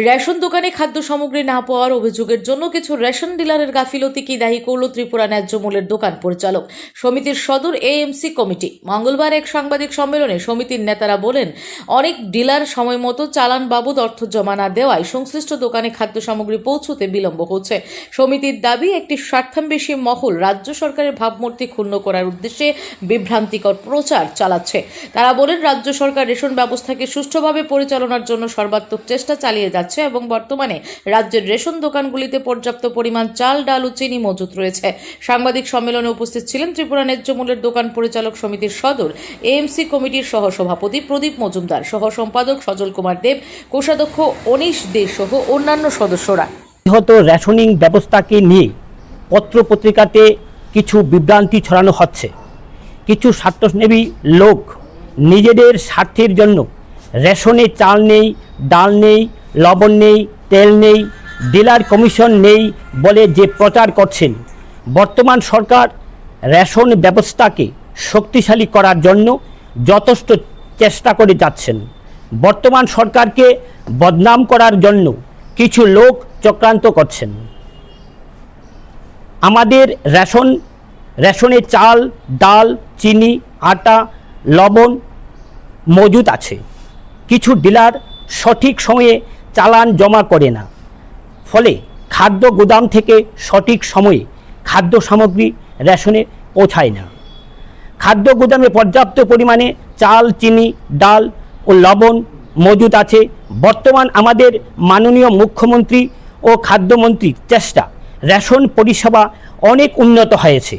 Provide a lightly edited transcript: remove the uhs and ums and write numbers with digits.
Ration দোকানে খাদ্য সামগ্রী না পাওয়ার অভিযোগের জন্য কিছু রেশন ডিলারের গাফিলতিকে দায়ী করল ত্রিপুরা ন্যায্য মূল্যের দোকান পরিচালক সমিতির সদর এএমসি কমিটি। মঙ্গলবার এক সাংবাদিক সম্মেলনে সমিতির নেতারা বলেন, অনেক ডিলার সময় মতো চালান বাবদ অর্থ জমা না দেওয়ায় সংশ্লিষ্ট দোকানে খাদ্য সামগ্রী পৌঁছতে বিলম্ব হচ্ছে। সমিতির দাবি, একটি স্বার্থান্বেষী মহল রাজ্য সরকারের ভাবমূর্তি ক্ষুণ্ণ করার উদ্দেশ্যে বিভ্রান্তিকর প্রচার চালাচ্ছে। তারা বলেন, রাজ্য সরকার রেশন ব্যবস্থাকে সুষ্ঠুভাবে পরিচালনার জন্য সর্বাত্মক চেষ্টা চালিয়ে যাচ্ছে এবং বর্তমানে রাজ্যের রেশন দোকানগুলিতে পর্যাপ্ত পরিমাণ চাল, ডাল ও চিনি মজুত রয়েছে। সাংবাদিক সম্মেলনে উপস্থিত ছিলেন ত্রিপুরা ন্যায্য মূল্যের দোকান পরিচালক সমিতির সদর এএমসি কমিটির সহসভাপতি প্রদীপ মজুমদার, সহ সম্পাদক সজল কুমার দেব, কোষাধ্যক্ষ অনিশ দে সহ অন্যান্য সদস্যরা। বৃহৎ রেশনিং ব্যবস্থাকে নিয়ে পত্রপত্রিকাতে কিছু বিভ্রান্তি ছড়ানো হচ্ছে। কিছু স্বার্থসেবী লোক নিজেদের স্বার্থের জন্য রেশনে চাল নেই, ডাল নেই, লবণ নেই, তেল নেই, ডিলার কমিশন নেই বলে যে প্রচার করছেন। বর্তমান সরকার রেশন ব্যবস্থাকে শক্তিশালী করার জন্য যথেষ্ট চেষ্টা করে যাচ্ছেন। বর্তমান সরকারকে বদনাম করার জন্য কিছু লোক চক্রান্ত করছেন। আমাদের রেশনে চাল, ডাল, চিনি, আটা, লবণ মজুদ আছে। কিছু ডিলার সঠিক সময়ে চালান জমা করে না, ফলে খাদ্য গুদাম থেকে সঠিক সময়ে খাদ্য সামগ্রী রেশনে পৌঁছায় না। খাদ্য গুদামে পর্যাপ্ত পরিমাণে চাল, চিনি, ডাল ও লবণ মজুদ আছে। বর্তমান আমাদের মাননীয় মুখ্যমন্ত্রী ও খাদ্যমন্ত্রীর চেষ্টা রেশন পরিষেবা অনেক উন্নত হয়েছে।